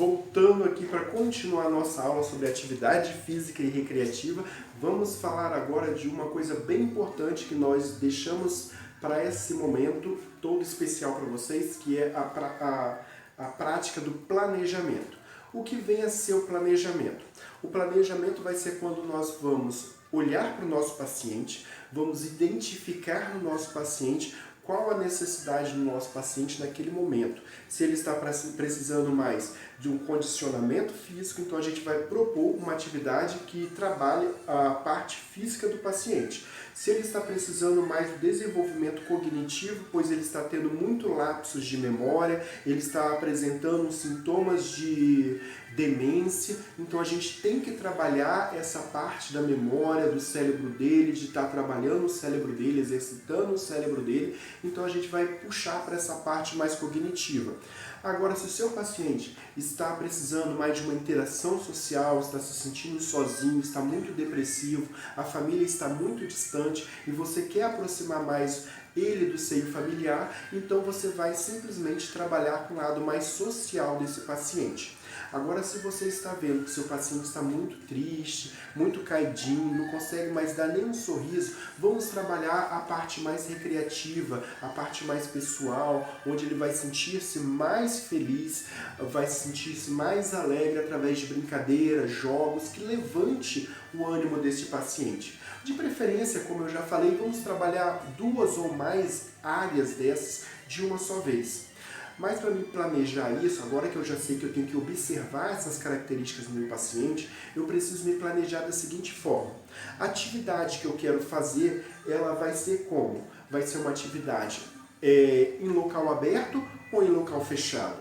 Voltando aqui para continuar a nossa aula sobre atividade física e recreativa, vamos falar agora de uma coisa bem importante que nós deixamos para esse momento todo especial para vocês, que é a prática do planejamento. O que vem a ser o planejamento? O planejamento vai ser quando nós vamos olhar para o nosso paciente, vamos identificar no nosso paciente qual a necessidade do nosso paciente naquele momento. Se ele está precisando mais de um condicionamento físico, então a gente vai propor uma atividade que trabalhe a parte física do paciente. Se ele está precisando mais do desenvolvimento cognitivo, pois ele está tendo muito lapsos de memória, ele está apresentando sintomas de demência, então a gente tem que trabalhar essa parte da memória do cérebro dele, de estar trabalhando o cérebro dele, exercitando o cérebro dele, então a gente vai puxar para essa parte mais cognitiva. Agora, se o seu paciente está precisando mais de uma interação social, está se sentindo sozinho, está muito depressivo, a família está muito distante e você quer aproximar mais ele do seio familiar, então você vai simplesmente trabalhar com o lado mais social desse paciente. Agora, se você está vendo que seu paciente está muito triste, muito caidinho, não consegue mais dar nenhum sorriso, vamos trabalhar a parte mais recreativa, a parte mais pessoal, onde ele vai sentir-se mais feliz, vai sentir-se mais alegre através de brincadeiras, jogos, que levante o ânimo desse paciente. De preferência, como eu já falei, vamos trabalhar 2 ou mais áreas dessas de uma só vez. Mas para me planejar isso, agora que eu já sei que eu tenho que observar essas características no meu paciente, eu preciso me planejar da seguinte forma. A atividade que eu quero fazer, ela vai ser como? Vai ser uma atividade em local aberto ou em local fechado?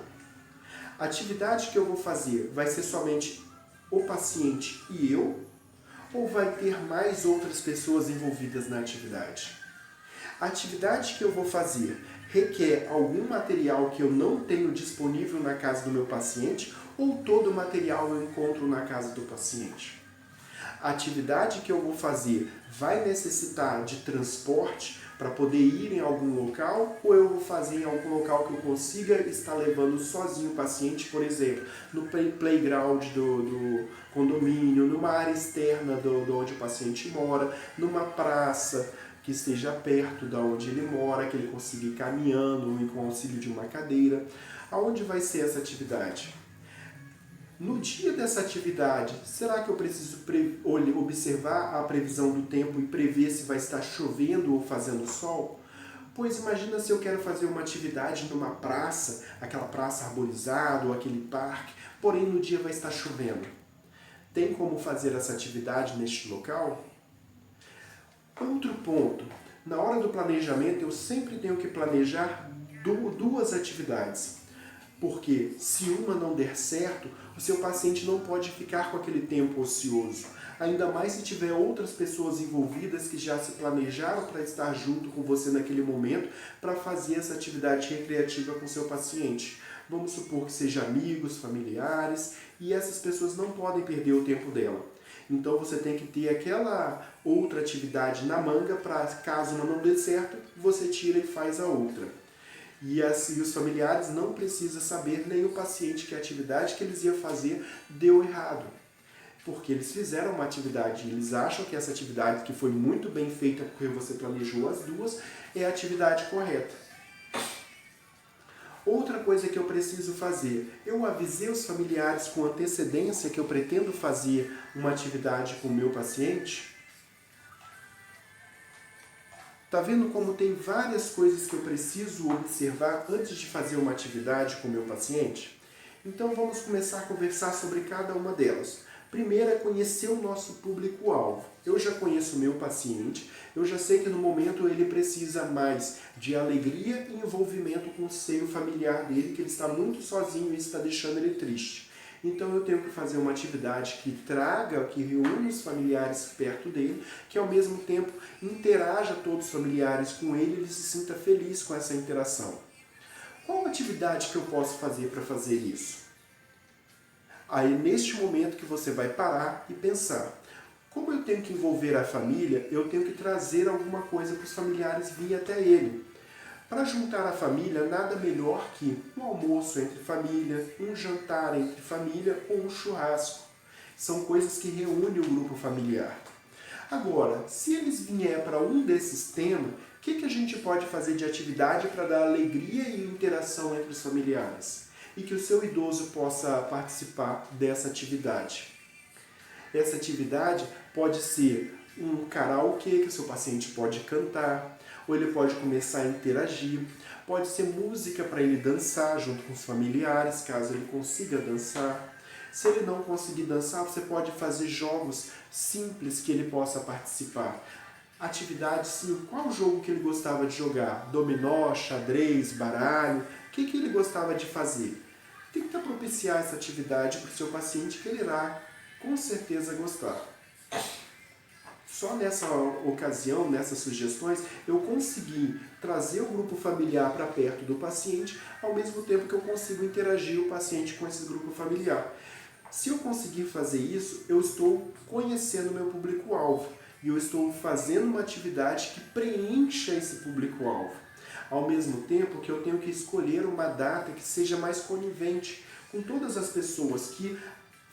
A atividade que eu vou fazer vai ser somente o paciente e eu? Ou vai ter mais outras pessoas envolvidas na atividade? A atividade que eu vou fazer requer algum material que eu não tenho disponível na casa do meu paciente ou todo o material eu encontro na casa do paciente? A atividade que eu vou fazer vai necessitar de transporte para poder ir em algum local ou eu vou fazer em algum local que eu consiga estar levando sozinho o paciente, por exemplo, no playground do condomínio, numa área externa de onde o paciente mora, numa praça que esteja perto de onde ele mora, que ele consiga ir caminhando com o auxílio de uma cadeira. Aonde vai ser essa atividade? No dia dessa atividade, será que eu preciso observar a previsão do tempo e prever se vai estar chovendo ou fazendo sol? Pois imagina se eu quero fazer uma atividade numa praça, aquela praça arborizada ou aquele parque, porém no dia vai estar chovendo. Tem como fazer essa atividade neste local? Outro ponto, na hora do planejamento eu sempre tenho que planejar 2 atividades, porque se uma não der certo, o seu paciente não pode ficar com aquele tempo ocioso, ainda mais se tiver outras pessoas envolvidas que já se planejaram para estar junto com você naquele momento para fazer essa atividade recreativa com o seu paciente. Vamos supor que sejam amigos, familiares, e essas pessoas não podem perder o tempo dela. Então você tem que ter aquela outra atividade na manga para, caso uma não dê certo, você tira e faz a outra. E assim os familiares não precisam saber, nem o paciente, que a atividade que eles iam fazer deu errado. Porque eles fizeram uma atividade e eles acham que essa atividade, que foi muito bem feita porque você planejou as 2, é a atividade correta. Outra coisa que eu preciso fazer, eu avisei os familiares com antecedência que eu pretendo fazer uma atividade com o meu paciente? Tá vendo como tem várias coisas que eu preciso observar antes de fazer uma atividade com o meu paciente? Então vamos começar a conversar sobre cada uma delas. Primeiro é conhecer o nosso público-alvo. Eu já conheço o meu paciente, eu já sei que no momento ele precisa mais de alegria e envolvimento com o seio familiar dele, que ele está muito sozinho e isso está deixando ele triste. Então eu tenho que fazer uma atividade que traga, que reúna os familiares perto dele, que ao mesmo tempo interaja todos os familiares com ele e ele se sinta feliz com essa interação. Qual atividade que eu posso fazer para fazer isso? Aí, neste momento que você vai parar e pensar, como eu tenho que envolver a família, eu tenho que trazer alguma coisa para os familiares vir até ele. Para juntar a família, nada melhor que um almoço entre família, um jantar entre família ou um churrasco. São coisas que reúnem o grupo familiar. Agora, se eles vierem para um desses temas, o que a gente pode fazer de atividade para dar alegria e interação entre os familiares? E que o seu idoso possa participar dessa atividade. Essa atividade pode ser um karaokê que o seu paciente pode cantar, ou ele pode começar a interagir, pode ser música para ele dançar junto com os familiares, caso ele consiga dançar. Se ele não conseguir dançar, você pode fazer jogos simples que ele possa participar. Atividade sim, qual jogo que ele gostava de jogar? Dominó, xadrez, baralho, o que ele gostava de fazer? Tenta propiciar essa atividade para o seu paciente que ele irá com certeza gostar. Só nessa ocasião, nessas sugestões, eu consegui trazer o grupo familiar para perto do paciente, ao mesmo tempo que eu consigo interagir o paciente com esse grupo familiar. Se eu conseguir fazer isso, eu estou conhecendo o meu público-alvo e eu estou fazendo uma atividade que preencha esse público-alvo. Ao mesmo tempo que eu tenho que escolher uma data que seja mais conivente com todas as pessoas, que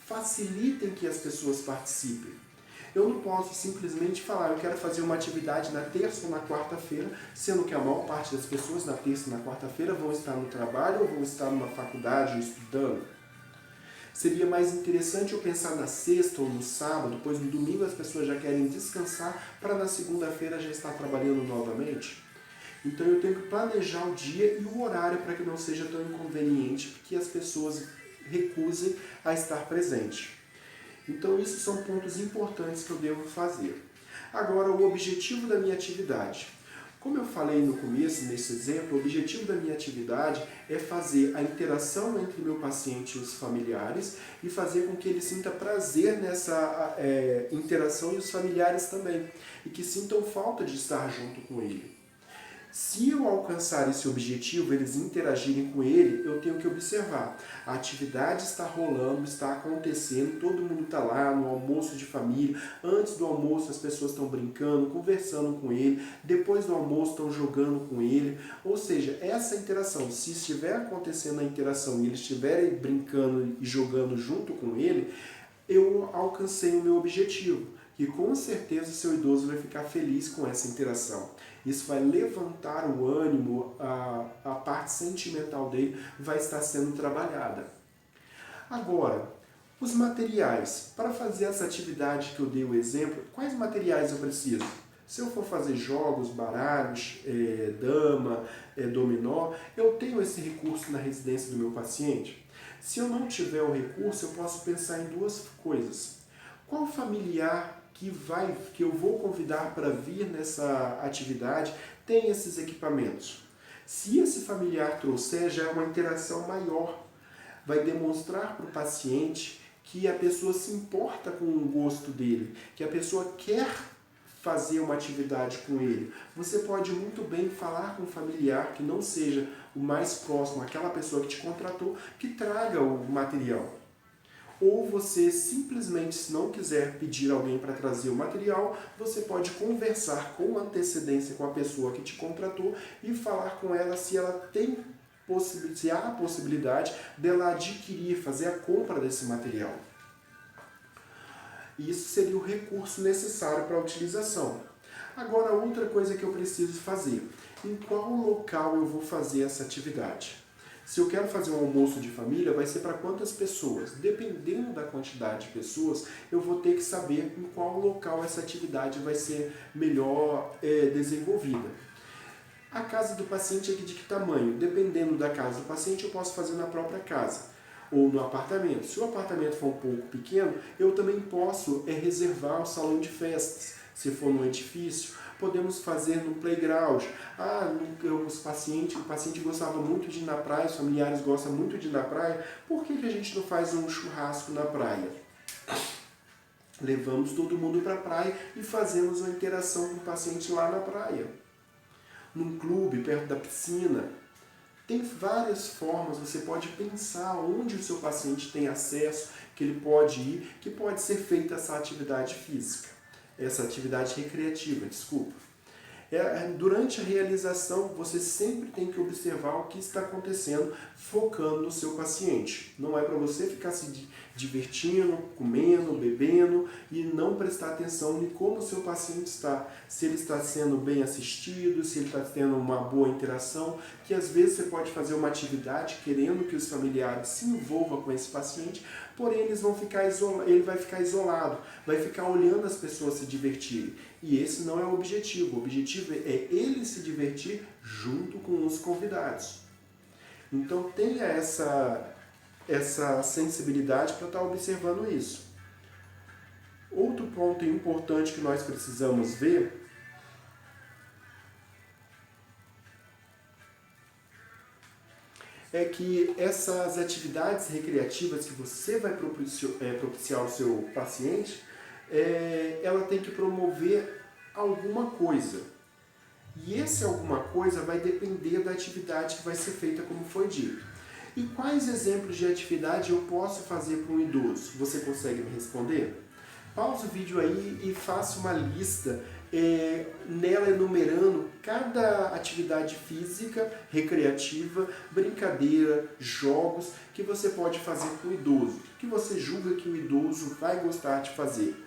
facilitem que as pessoas participem. Eu não posso simplesmente falar, eu quero fazer uma atividade na terça ou na quarta-feira, sendo que a maior parte das pessoas na terça e na quarta-feira vão estar no trabalho ou vão estar numa faculdade ou estudando. Seria mais interessante eu pensar na sexta ou no sábado, pois no domingo as pessoas já querem descansar para na segunda-feira já estar trabalhando novamente. Então eu tenho que planejar o dia e o horário para que não seja tão inconveniente que as pessoas recusem a estar presente. Então, esses são pontos importantes que eu devo fazer. Agora, o objetivo da minha atividade. Como eu falei no começo, nesse exemplo, o objetivo da minha atividade é fazer a interação entre o meu paciente e os familiares e fazer com que ele sinta prazer nessa interação e os familiares também, e que sintam falta de estar junto com ele. Se eu alcançar esse objetivo, eles interagirem com ele, eu tenho que observar. A atividade está rolando, está acontecendo, todo mundo está lá no almoço de família. Antes do almoço as pessoas estão brincando, conversando com ele. Depois do almoço estão jogando com ele. Ou seja, essa interação, se estiver acontecendo a interação e eles estiverem brincando e jogando junto com ele, eu alcancei o meu objetivo. E com certeza o seu idoso vai ficar feliz com essa interação. Isso vai levantar o ânimo, a parte sentimental dele vai estar sendo trabalhada. Agora, os materiais. Para fazer essa atividade que eu dei o exemplo, quais materiais eu preciso? Se eu for fazer jogos, baralhos, dama, dominó, eu tenho esse recurso na residência do meu paciente? Se eu não tiver o recurso, eu posso pensar em duas coisas. Qual familiar que eu vou convidar para vir nessa atividade tem esses equipamentos? Se esse familiar trouxer, já é uma interação maior. Vai demonstrar para o paciente que a pessoa se importa com o gosto dele, que a pessoa quer fazer uma atividade com ele. Você pode muito bem falar com um familiar que não seja o mais próximo, aquela pessoa que te contratou, que traga o material. Ou você simplesmente, se não quiser pedir alguém para trazer o material, você pode conversar com antecedência com a pessoa que te contratou e falar com ela se ela tem se há a possibilidade dela adquirir, fazer a compra desse material. Isso seria o recurso necessário para a utilização. Agora, outra coisa que eu preciso fazer. Em qual local eu vou fazer essa atividade? Se eu quero fazer um almoço de família, vai ser para quantas pessoas? Dependendo da quantidade de pessoas, eu vou ter que saber em qual local essa atividade vai ser melhor desenvolvida. A casa do paciente é de que tamanho? Dependendo da casa do paciente, eu posso fazer na própria casa ou no apartamento. Se o apartamento for um pouco pequeno, eu também posso reservar o salão de festas. Se for no edifício, podemos fazer no playground. O paciente gostava muito de ir na praia, os familiares gostam muito de ir na praia, por que a gente não faz um churrasco na praia? Levamos todo mundo para a praia e fazemos uma interação com o paciente lá na praia. Num clube, perto da piscina. Tem várias formas, você pode pensar onde o seu paciente tem acesso, que ele pode ir, que pode ser feita essa atividade física. Essa atividade recreativa, desculpa. Durante a realização, você sempre tem que observar o que está acontecendo, focando no seu paciente. Não é para você ficar se divertindo, comendo, bebendo e não prestar atenção em como o seu paciente está. Se ele está sendo bem assistido, se ele está tendo uma boa interação, que às vezes você pode fazer uma atividade querendo que os familiares se envolvam com esse paciente, porém ele vai ficar isolado, vai ficar olhando as pessoas se divertirem. E esse não é o objetivo. O objetivo é ele se divertir junto com os convidados. Então tenha essa sensibilidade para estar observando isso. Outro ponto importante que nós precisamos ver é que essas atividades recreativas que você vai propiciar ao seu paciente, ela tem que promover alguma coisa. E esse alguma coisa vai depender da atividade que vai ser feita, como foi dito. E quais exemplos de atividade eu posso fazer para um idoso? Você consegue me responder? Pausa o vídeo aí e faça uma lista, nela enumerando cada atividade física, recreativa, brincadeira, jogos que você pode fazer com o idoso, que você julga que o idoso vai gostar de fazer.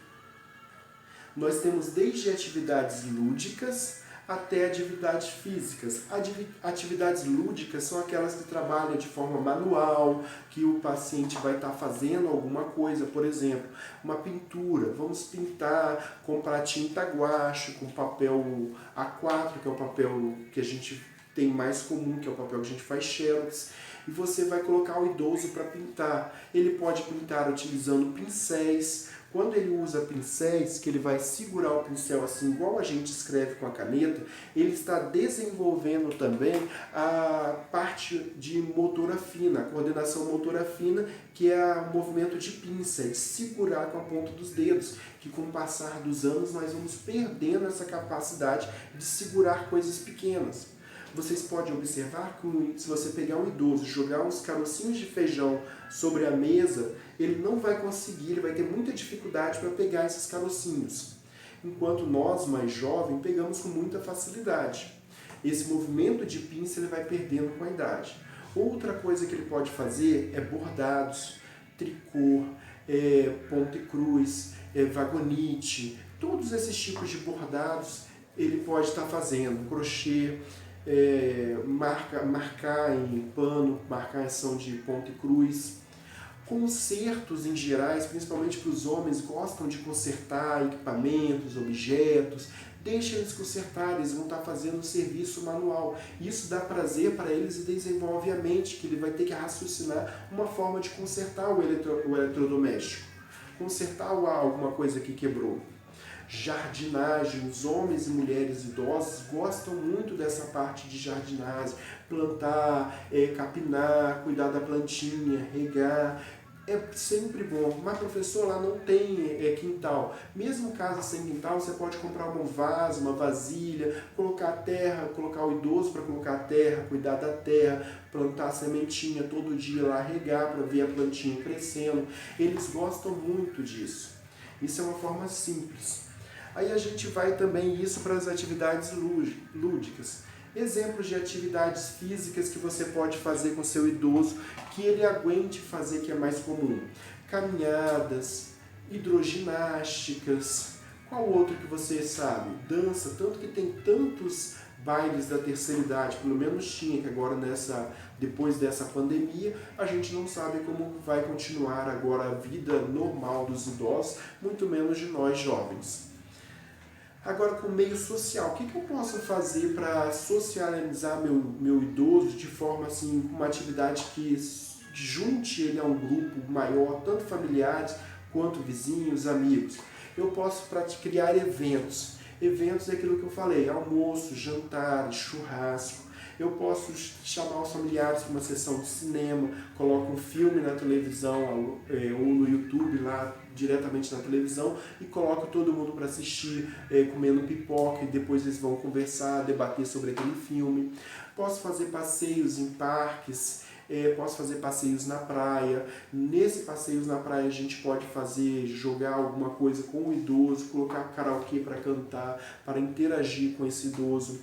Nós temos desde atividades lúdicas até atividades físicas. Atividades lúdicas são aquelas que trabalham de forma manual, que o paciente vai estar fazendo alguma coisa, por exemplo, uma pintura. Vamos pintar, comprar tinta guache, com papel A4, que é o papel que a gente tem mais comum, que é o papel que a gente faz xerox, e você vai colocar o idoso para pintar. Ele pode pintar utilizando pincéis. Quando ele usa pincéis, que ele vai segurar o pincel assim, igual a gente escreve com a caneta, ele está desenvolvendo também a parte de motora fina, a coordenação motora fina, que é o movimento de pinça, de segurar com a ponta dos dedos, que com o passar dos anos nós vamos perdendo essa capacidade de segurar coisas pequenas. Vocês podem observar que se você pegar um idoso e jogar uns carocinhos de feijão sobre a mesa, ele não vai conseguir, ele vai ter muita dificuldade para pegar esses carocinhos. Enquanto nós, mais jovens, pegamos com muita facilidade. Esse movimento de pinça ele vai perdendo com a idade. Outra coisa que ele pode fazer é bordados, tricô, ponto e cruz, vagonite, todos esses tipos de bordados ele pode estar fazendo, crochê, marcar em pano, marcar em ação de ponto e cruz. Consertos em gerais, principalmente para os homens, gostam de consertar equipamentos, objetos. Deixa eles consertarem, eles vão estar fazendo um serviço manual. Isso dá prazer para eles e desenvolve a mente, que ele vai ter que raciocinar uma forma de consertar o eletrodoméstico. Consertar alguma coisa que quebrou. Jardinagem, os homens e mulheres idosos gostam muito dessa parte de jardinagem, plantar, capinar, cuidar da plantinha, regar, é sempre bom. Mas professor, lá não tem quintal. Mesmo casa sem quintal, você pode comprar um vaso, uma vasilha, colocar terra, colocar o idoso para colocar terra, cuidar da terra, plantar a sementinha todo dia lá, regar para ver a plantinha crescendo. Eles gostam muito disso. Isso é uma forma simples. Aí a gente vai também isso para as atividades lúdicas. Exemplos de atividades físicas que você pode fazer com seu idoso, que ele aguente fazer, que é mais comum. Caminhadas, hidroginásticas. Qual outro que você sabe? Dança, tanto que tem tantos bailes da terceira idade, pelo menos tinha, que agora depois dessa pandemia, a gente não sabe como vai continuar agora a vida normal dos idosos, muito menos de nós jovens. Agora, com o meio social, o que eu posso fazer para socializar meu idoso de forma assim, uma atividade que junte ele a um grupo maior, tanto familiares quanto vizinhos, amigos? Eu posso criar eventos. Eventos é aquilo que eu falei, almoço, jantar, churrasco. Eu posso chamar os familiares para uma sessão de cinema, coloco um filme na televisão ou no YouTube lá diretamente na televisão e coloco todo mundo para assistir, comendo pipoca, e depois eles vão conversar, debater sobre aquele filme. Posso fazer passeios em parques, posso fazer passeios na praia. Nesse passeios na praia a gente pode jogar alguma coisa com o idoso, colocar karaokê para cantar, para interagir com esse idoso.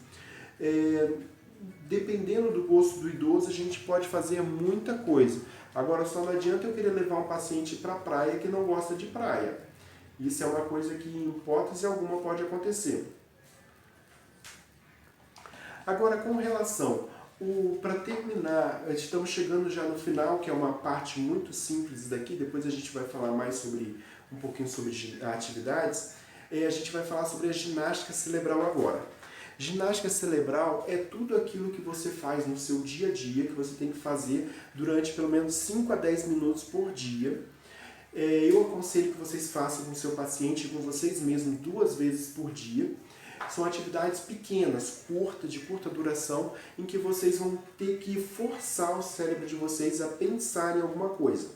Dependendo do gosto do idoso, a gente pode fazer muita coisa. Agora, só não adianta eu querer levar um paciente para a praia que não gosta de praia. Isso é uma coisa que, em hipótese alguma, pode acontecer. Agora, com relação, para terminar, estamos chegando já no final, que é uma parte muito simples daqui, depois a gente vai falar mais um pouquinho sobre atividades, a gente vai falar sobre a ginástica cerebral agora. Ginástica cerebral é tudo aquilo que você faz no seu dia a dia, que você tem que fazer durante pelo menos 5 a 10 minutos por dia. Eu aconselho que vocês façam com o seu paciente e com vocês mesmos 2 vezes por dia. São atividades pequenas, de curta duração, em que vocês vão ter que forçar o cérebro de vocês a pensar em alguma coisa.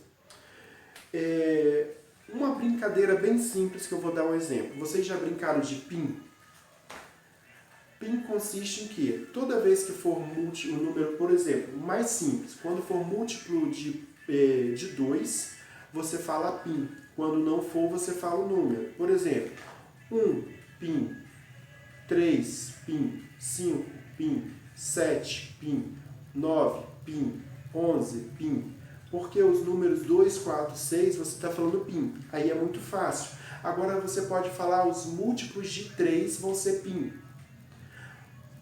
Uma brincadeira bem simples que eu vou dar um exemplo. Vocês já brincaram de PIN? PIN consiste em que toda vez que for o número, por exemplo, o mais simples, quando for múltiplo de 2, você fala PIN. Quando não for, você fala o número. Por exemplo, 1 PIN, 3 PIN, 5 PIN, 7 PIN, 9 PIN, 11 PIN. Porque os números 2, 4, 6, você está falando PIN. Aí é muito fácil. Agora você pode falar os múltiplos de 3 vão ser PIN.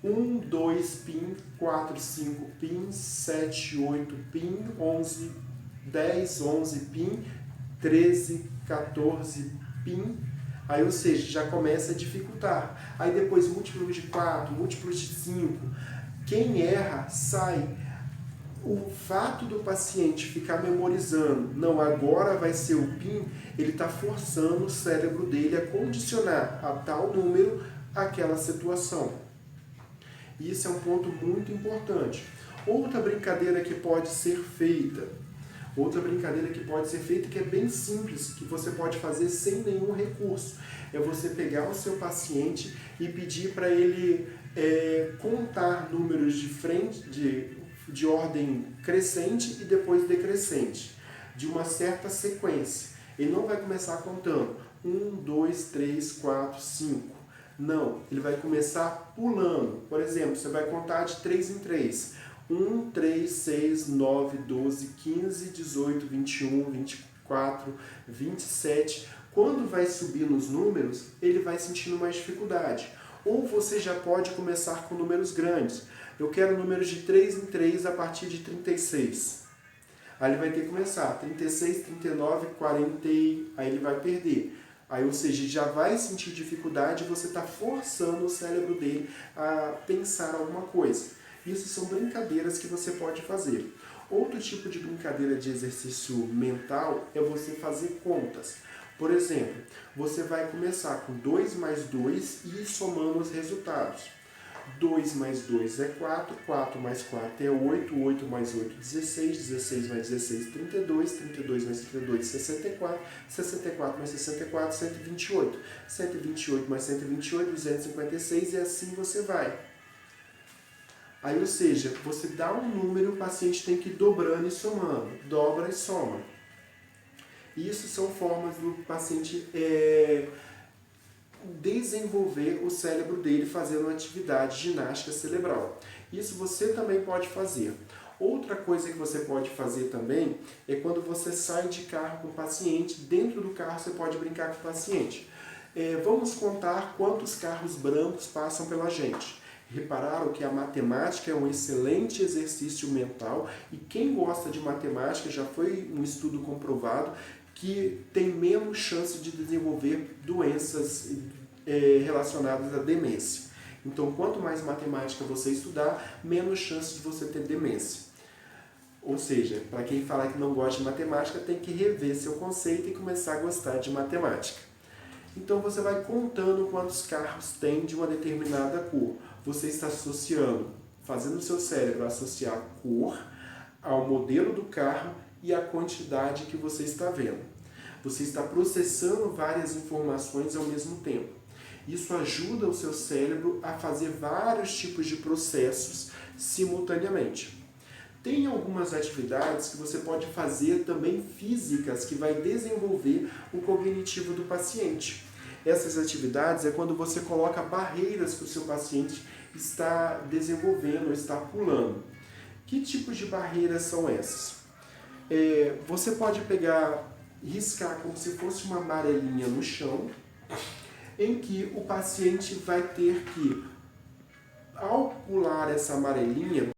1, 2 PIN, 4, 5 PIN, 7, 8 PIN, 11, 10, 11 PIN, 13, 14 PIN. Aí, ou seja, já começa a dificultar. Aí depois múltiplos de 4, múltiplos de 5. Quem erra, sai. O fato do paciente ficar memorizando, não, agora vai ser o PIN, ele está forçando o cérebro dele a condicionar a tal número àquela situação. E isso é um ponto muito importante. Outra brincadeira que pode ser feita, que é bem simples, que você pode fazer sem nenhum recurso, é você pegar o seu paciente e pedir para ele contar números de ordem crescente e depois decrescente, de uma certa sequência. Ele não vai começar contando 1, 2, 3, 4, 5. Não, ele vai começar pulando. Por exemplo, você vai contar de 3 em 3. 1, 3, 6, 9, 12, 15, 18, 21, 24, 27. Quando vai subir nos números, ele vai sentindo mais dificuldade. Ou você já pode começar com números grandes. Eu quero números de 3 em 3 a partir de 36. Aí ele vai ter que começar 36, 39, 40, aí ele vai perder. Aí, ou seja, já vai sentir dificuldade e você está forçando o cérebro dele a pensar alguma coisa. Isso são brincadeiras que você pode fazer. Outro tipo de brincadeira de exercício mental é você fazer contas. Por exemplo, você vai começar com 2 mais 2 e ir somando os resultados. 2 mais 2 é 4, 4 mais 4 é 8, 8 mais 8, 16, 16 mais 16, 32, 32 mais 32, 64, 64 mais 64, 128, 128 mais 128, 256 e assim você vai. Aí, ou seja, você dá um número, o paciente tem que ir dobrando e somando, dobra e soma. Isso são formas do paciente desenvolver o cérebro dele fazendo uma atividade ginástica cerebral. Isso você também pode fazer. Outra coisa que você pode fazer também é quando você sai de carro com o paciente, dentro do carro você pode brincar com o paciente. Vamos contar quantos carros brancos passam pela gente. Repararam que a matemática é um excelente exercício mental e quem gosta de matemática, já foi um estudo comprovado, que tem menos chance de desenvolver doenças relacionadas à demência. Então, quanto mais matemática você estudar, menos chance de você ter demência. Ou seja, para quem fala que não gosta de matemática, tem que rever seu conceito e começar a gostar de matemática. Então, você vai contando quantos carros tem de uma determinada cor. Você está associando, fazendo o seu cérebro associar a cor ao modelo do carro e a quantidade que você está vendo. Você está processando várias informações ao mesmo tempo. Isso ajuda o seu cérebro a fazer vários tipos de processos simultaneamente. Tem algumas atividades que você pode fazer também físicas que vai desenvolver o cognitivo do paciente. Essas atividades é quando você coloca barreiras que o seu paciente está desenvolvendo, está pulando. Que tipos de barreiras são essas? Você pode pegar, riscar como se fosse uma amarelinha no chão, em que o paciente vai ter que, ao pular essa amarelinha,